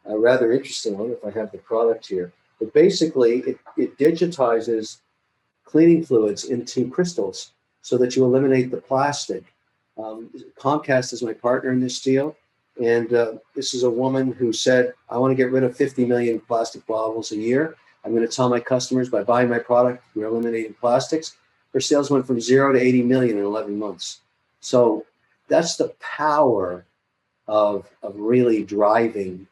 Speaker 2: a rather interesting one, if I have the product here. But basically, it digitizes cleaning fluids into crystals so that you eliminate the plastic. Comcast is my partner in this deal. And this is a woman who said, I want to get rid of 50 million plastic bottles a year. I'm going to tell my customers by buying my product, we're eliminating plastics. Her sales went from 0 to 80 million in 11 months. So that's the power of really driving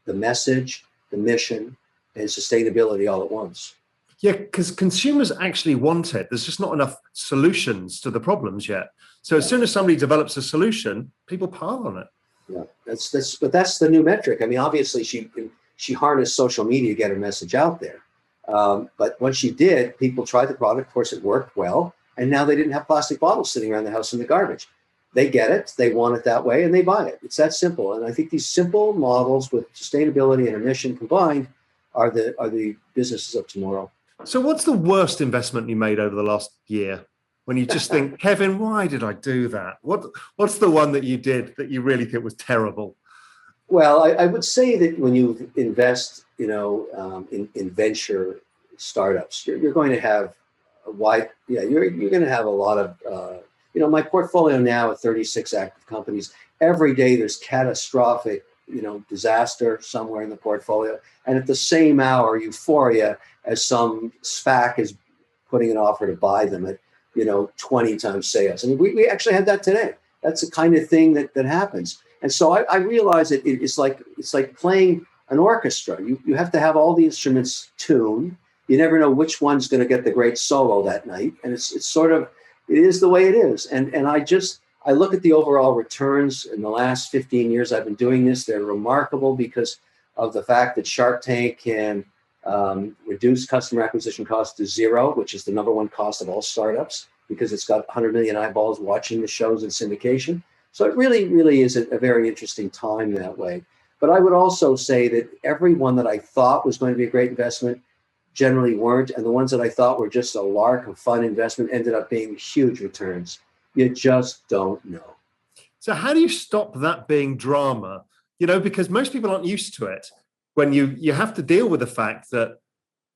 Speaker 2: the message, the mission, and sustainability all at once.
Speaker 1: Yeah, because consumers actually want it. There's just not enough solutions to the problems yet. So as soon as somebody develops a solution, people pile on it.
Speaker 2: Yeah, that's the new metric. I mean, obviously she harnessed social media to get her message out there. But when she did, people tried the product. Of course, it worked well. And now they didn't have plastic bottles sitting around the house in the garbage. They get it, they want it that way, and they buy it. It's that simple. And I think these simple models with sustainability and a mission combined are the businesses of tomorrow.
Speaker 1: So what's the worst investment you made over the last year? When you just think, Kevin, why did I do that? What's the one that you did that you really think was terrible?
Speaker 2: Well, I would say that when you invest, in venture startups, you're going to have you're going to have a lot of, my portfolio now at 36 active companies. Every day there's catastrophic, disaster somewhere in the portfolio. And at the same hour, euphoria as some Spac is putting an offer to buy them at, 20 times sales. I mean, we actually had that today. That's the kind of thing that happens. And so I realize that it's like playing an orchestra. You have to have all the instruments tuned. You never know which one's going to get the great solo that night. And it is the way it is. And I look at the overall returns in the last 15 years I've been doing this. They're remarkable because of the fact that Shark Tank can reduce customer acquisition costs to zero, which is the number one cost of all startups because it's got 100 million eyeballs watching the shows in syndication. So it really, really is a very interesting time that way. But I would also say that every one that I thought was going to be a great investment generally weren't. And the ones that I thought were just a lark of fun investment ended up being huge returns. You just don't know.
Speaker 1: So how do you stop that being drama? Because most people aren't used to it. When you have to deal with the fact that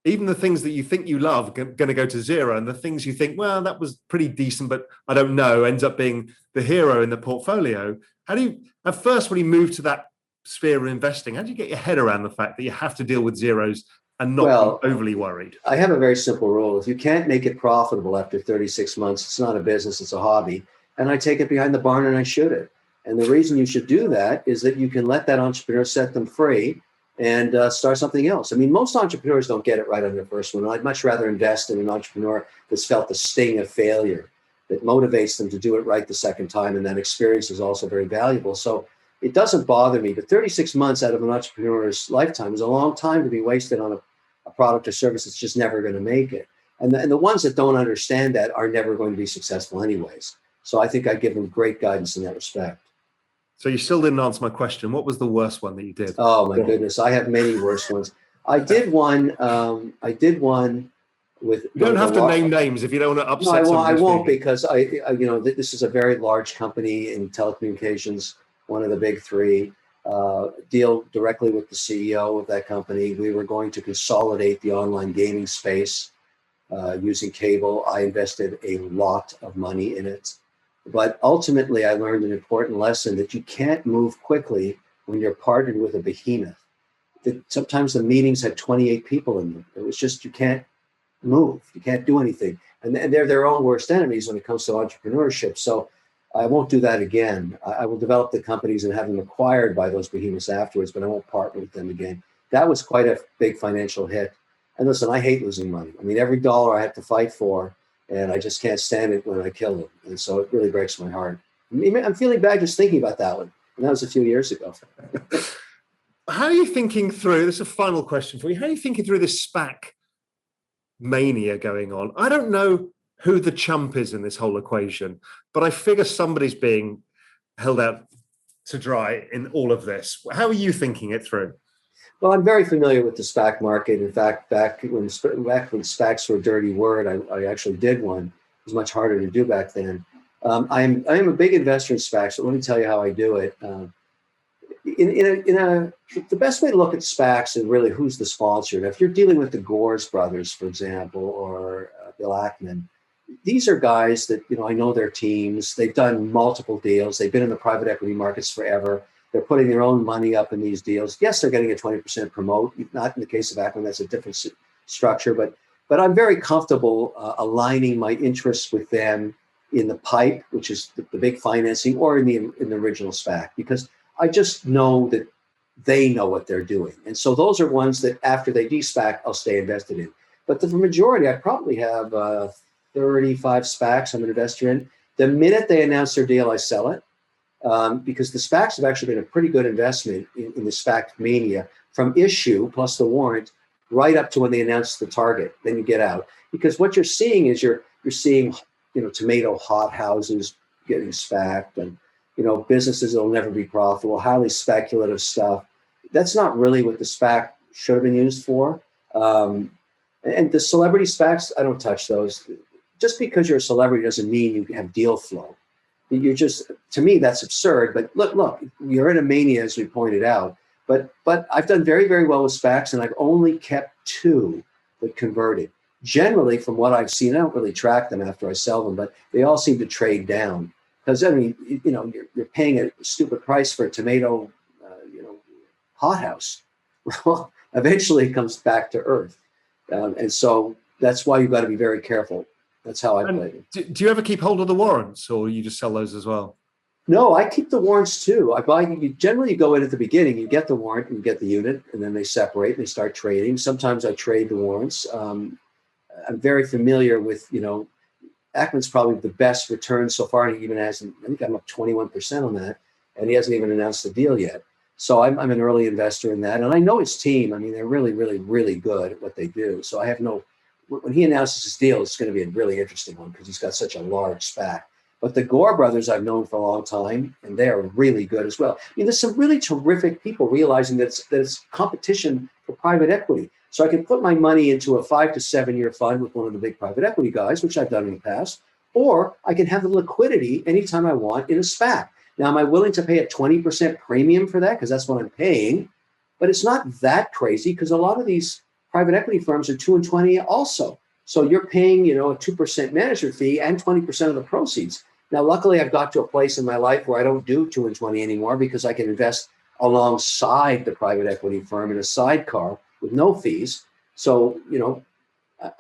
Speaker 1: even the things that you think you love are going to go to zero, and the things you think, well, that was pretty decent, but I don't know, ends up being the hero in the portfolio. How do you, at first, when you move to that sphere of investing, how do you get your head around the fact that you have to deal with zeros and not be overly worried?
Speaker 2: I have a very simple rule. If you can't make it profitable after 36 months, it's not a business, it's a hobby. And I take it behind the barn and I shoot it. And the reason you should do that is that you can let that entrepreneur set them free and start something else. I mean, most entrepreneurs don't get it right on their first one. I'd much rather invest in an entrepreneur that's felt the sting of failure, that motivates them to do it right the second time. And that experience is also very valuable. So it doesn't bother me, but 36 months out of an entrepreneur's lifetime is a long time to be wasted on a product or service that's just never going to make it. And the ones that don't understand that are never going to be successful anyways. So I think I give them great guidance in that respect.
Speaker 1: So you still didn't answer my question. What was the worst one that you did?
Speaker 2: Oh my goodness, I have many worse ones. I did one with.
Speaker 1: You don't have to name names if you don't want to upset.
Speaker 2: No, I won't because I this is a very large company in telecommunications, one of the big three. Deal directly with the CEO of that company. We were going to consolidate the online gaming space using cable. I invested a lot of money in it. But ultimately, I learned an important lesson that you can't move quickly when you're partnered with a behemoth. That sometimes the meetings had 28 people in them. It was just, you can't move. You can't do anything. And they're their own worst enemies when it comes to entrepreneurship. So I won't do that again. I will develop the companies and have them acquired by those behemoths afterwards, but I won't partner with them again. That was quite a big financial hit. And listen, I hate losing money. I mean, every dollar I have to fight for, and I just can't stand it when I kill them. And so it really breaks my heart. I'm feeling bad just thinking about that one. And that was a few years ago.
Speaker 1: How are you thinking through, this is a final question for you, how are you thinking through this SPAC mania going on? I don't know who the chump is in this whole equation, but I figure somebody's being held out to dry in all of this. How are you thinking it through?
Speaker 2: Well, I'm very familiar with the SPAC market. In fact, back when SPACs were a dirty word, I actually did one. It was much harder to do back then. I am a big investor in SPACs, so let me tell you how I do it. The best way to look at SPACs is really who's the sponsor. Now, if you're dealing with the Gores brothers, for example, or Bill Ackman, these are guys that, I know their teams. They've done multiple deals. They've been in the private equity markets forever. They're putting their own money up in these deals. Yes, they're getting a 20% promote. Not in the case of Ackman, that's a different structure. But I'm very comfortable aligning my interests with them in the PIPE, which is the big financing, or in the original SPAC, because I just know that they know what they're doing. And so those are ones that after they de-SPAC, I'll stay invested in. But the majority, I probably have 35 SPACs I'm an investor in. The minute they announce their deal, I sell it. Because the SPACs have actually been a pretty good investment in the SPAC mania, from issue plus the warrant right up to when they announce the target. Then you get out, because what you're seeing is you're seeing tomato hot houses getting SPAC'd, and businesses that will never be profitable, highly speculative stuff. That's not really what the SPAC should have been used for. And the celebrity SPACs, I don't touch those. Just because you're a celebrity doesn't mean you have deal flow. You're just, to me, that's absurd. But look, you're in a mania, as we pointed out. But I've done very, very well with SPACs, and I've only kept 2 that converted. Generally, from what I've seen, I don't really track them after I sell them, but they all seem to trade down. Because, I mean, you're paying a stupid price for a tomato, hothouse. Well, eventually it comes back to earth. And so that's why you've got to be very careful. That's how I play it.
Speaker 1: Do you ever keep hold of the warrants, or you just sell those as well?
Speaker 2: No, I keep the warrants too. Generally you go in at the beginning, you get the warrant, and you get the unit, and then they separate and they start trading. Sometimes I trade the warrants. I'm very familiar with, Ackman's probably the best return so far. And he even hasn't, I think I'm up 21% on that, and he hasn't even announced the deal yet. So I'm an early investor in that. And I know his team. I mean, they're really, really, really good at what they do. So I have when he announces his deal, it's going to be a really interesting one because he's got such a large SPAC. But the Gore brothers I've known for a long time, and they are really good as well. I mean, there's some really terrific people realizing that it's competition for private equity. So I can put my money into a 5 to 7 year fund with one of the big private equity guys, which I've done in the past, or I can have the liquidity anytime I want in a SPAC. Now, am I willing to pay a 20% premium for that? Because that's what I'm paying. But it's not that crazy, because a lot of these private equity firms are 2 and 20 also. So you're paying, a 2% management fee and 20% of the proceeds. Now, luckily, I've got to a place in my life where I don't do 2 and 20 anymore, because I can invest alongside the private equity firm in a sidecar with no fees. So,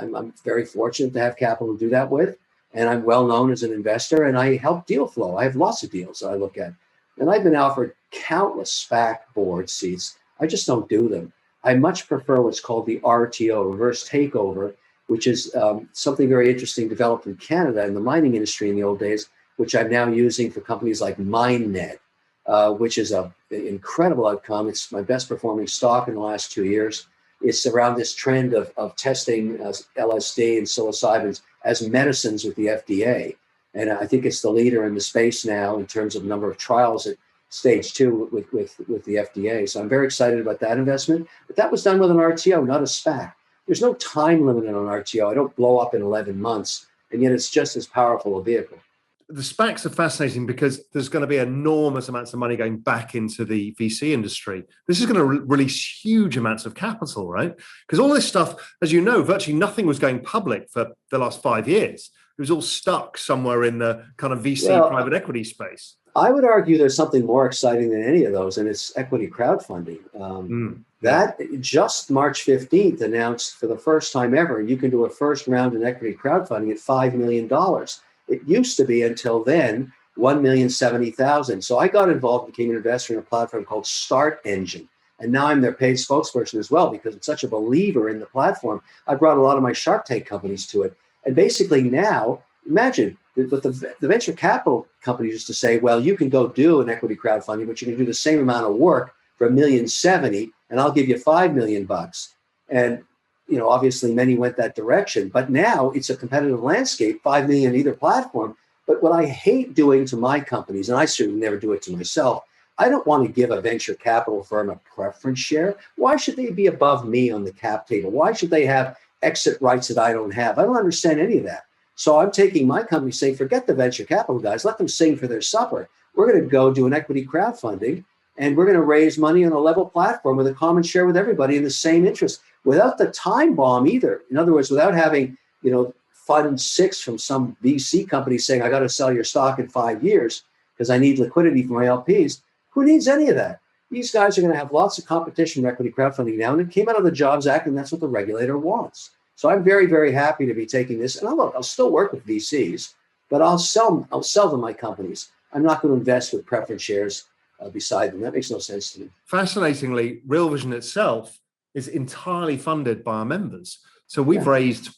Speaker 2: I'm very fortunate to have capital to do that with. And I'm well known as an investor, and I help deal flow. I have lots of deals that I look at. And I've been offered countless SPAC board seats. I just don't do them. I much prefer what's called the RTO, reverse takeover, which is something very interesting developed in Canada in the mining industry in the old days, which I'm now using for companies like MineNet, which is an incredible outcome. It's my best performing stock in the last 2 years. It's around this trend of testing LSD and psilocybins as medicines with the FDA. And I think it's the leader in the space now in terms of number of trials at stage 2 with the FDA. So I'm very excited about that investment. But that was done with an RTO, not a SPAC. There's no time limit on RTO. I don't blow up in 11 months, and yet it's just as powerful a vehicle.
Speaker 1: The SPACs are fascinating because there's going to be enormous amounts of money going back into the VC industry. This is going to release huge amounts of capital, right? Because all this stuff, as you know, virtually nothing was going public for the last 5 years. It was all stuck somewhere in the kind of VC private equity space.
Speaker 2: I would argue there's something more exciting than any of those, and it's equity crowdfunding. That just March 15th announced for the first time ever, you can do a first round in equity crowdfunding at $5 million. It used to be until then 1,070,000. So I got involved, became an investor in a platform called Start Engine. And now I'm their paid spokesperson as well because I'm such a believer in the platform. I brought a lot of my Shark Tank companies to it. And basically now, imagine what the venture capital companies used to say, well, you can go do an equity crowdfunding, but you can do the same amount of work for $1,070,000 and I'll give you $5 million. And obviously many went that direction, but now it's a competitive landscape, 5 million either platform. But what I hate doing to my companies, and I certainly never do it to myself, I don't want to give a venture capital firm a preference share. Why should they be above me on the cap table? Why should they have exit rights that I don't have? I don't understand any of that. So I'm taking my company saying, forget the venture capital guys, let them sing for their supper. We're going to go do an equity crowdfunding and we're going to raise money on a level platform with a common share with everybody in the same interest without the time bomb either. In other words, without having, fund 6 from some VC company saying, I got to sell your stock in 5 years because I need liquidity for my LPs. Who needs any of that? These guys are going to have lots of competition in equity crowdfunding now, and it came out of the Jobs Act, and that's what the regulator wants. So I'm very, very happy to be taking this. And I'll still work with VCs, but I'll sell them my companies. I'm not going to invest with preference shares beside them. That makes no sense to me.
Speaker 1: Fascinatingly, Real Vision itself is entirely funded by our members. So we've raised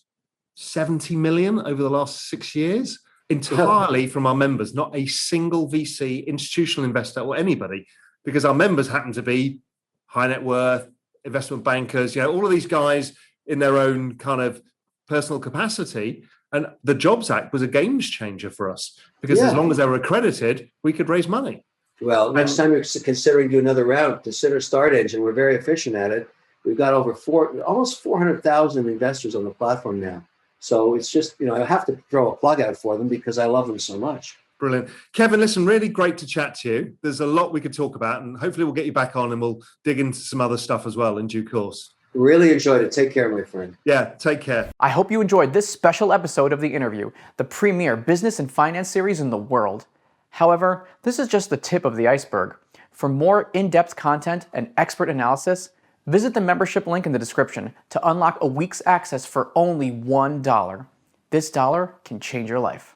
Speaker 1: 70 million over the last 6 years, entirely from our members, not a single VC, institutional investor, or anybody, because our members happen to be high net worth, investment bankers, all of these guys in their own kind of personal capacity. And the Jobs Act was a game changer for us because as long as they were accredited, we could raise money.
Speaker 2: Well, next time you're considering doing another round, consider Start Engine. We're very efficient at it. We've got almost 400,000 investors on the platform now. So it's just, I have to throw a plug out for them because I love them so much.
Speaker 1: Brilliant. Kevin, listen, really great to chat to you. There's a lot we could talk about and hopefully we'll get you back on and we'll dig into some other stuff as well in due course.
Speaker 2: Really enjoyed it. Take care, my friend.
Speaker 1: Yeah, take care.
Speaker 3: I hope you enjoyed this special episode of The Interview, the premier business and finance series in the world. However, this is just the tip of the iceberg. For more in-depth content and expert analysis, visit the membership link in the description to unlock a week's access for only $1. This dollar can change your life.